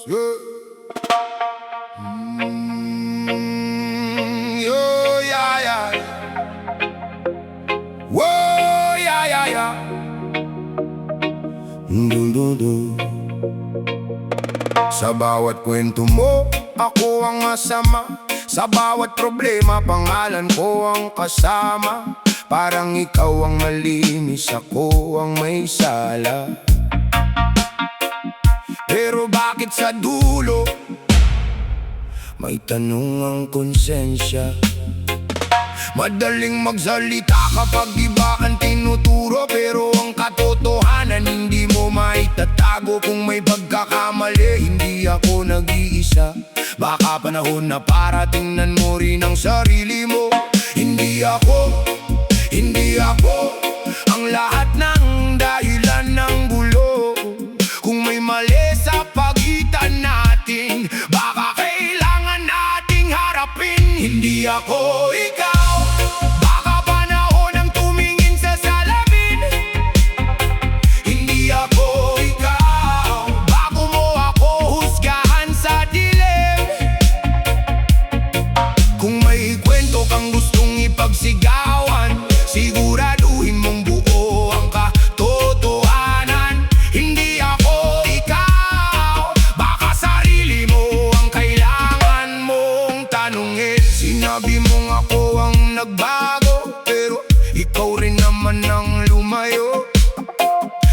Yeah. Yo, yeah, yeah. Whoa, yeah, yeah, yeah. Dun, dun, dun. Sa bawat kwento mo, ako ang asama. Sa bawat problema, pangalan ko ang kasama. Parang ikaw ang malinis, ako ang may sala. Pero bakit sa dulo may tanong ang konsensya? Madaling magsalita kapag iba ang tinuturo, pero ang katotohanan hindi mo maitatago. Kung may pagkakamali, hindi ako nag-iisa. Baka panahon na para tingnan mo rin ang sarili mo. Hindi ako ang lahat ng dahilan ng gulo. Kung may mali sa pagitan natin, baka kailangan nating harapin. Hindi ako ikaw, baka panahon ang tumingin sa salamin. Hindi ako ikaw, bago mo ako husgahan sa dilim. Kung may kwento kang gustong ipagsigawan, siguraduhin mong buo ang katotohanan. Hindi ako ikaw, baka sarili mo ang kailangan mong tanungin. Sinabi mong ako ang nagbago, pero ikaw rin naman ang lumayo.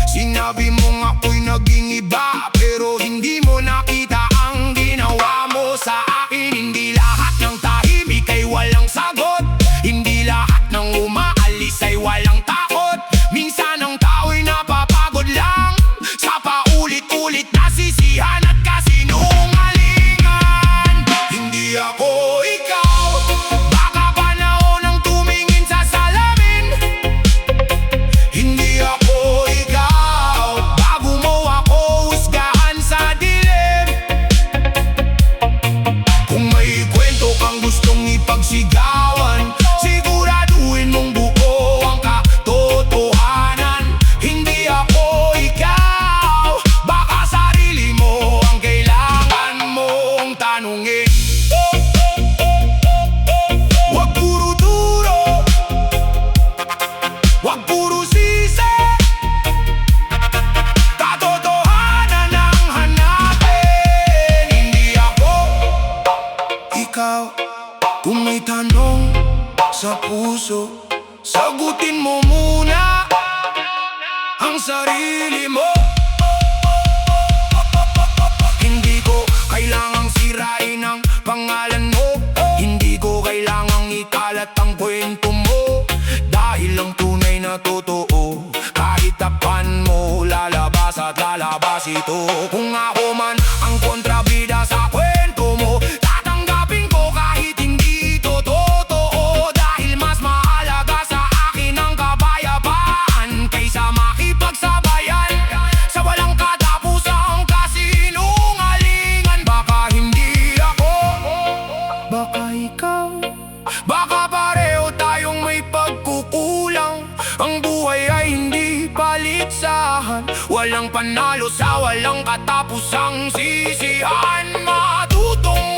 Sinabi mong ako'y naging iba, pero hindi mo nakita ang ginawa mo sa akin. Hindi lahat ng tahimik ay walang sagot, hindi lahat ng umaalis ay walang takot. Minsan ang tao'y napapagod lang sa paulit-ulit na sisihan at kasinungalingan. Hindi ako ikaw, baka panahon ang tumingin sa salamin. Hindi ako ikaw, bago mo ako husgahan sa dilim. Kung may kwento kang gustong ipagsigawan, siguraduhin mong buo ang katotohanan. Hindi ako ikaw, baka sarili mo ang kailangan mong tanungin. Wag puro duro, wag puro sisi, katotohanan ang hanapin. Hindi ako ikaw. Kung may tanong sa puso, sagutin mo muna ang sarili mo. Hindi ko kailangang sirain ang pangalan mo, hindi ko kailangang ikalat ang kwento mo. Dahil ang tunay na totoo, kahit tapan mo, lalabas at lalabas ito. Kung ako man ang kontrabida sa kwento mo, tatanggapin ko kahit hindi ito totoo. Dahil mas mahalaga sa akin ang kapayapaan kaysa makipagsabayan sa walang katapusang kasinungalingan. Baka hindi ako, baka ikaw, baka pareho tayong may pagkukulang. Ang buhay ay hindi paligsahan, walang panalo sa walang katapusang sisihan. Matutong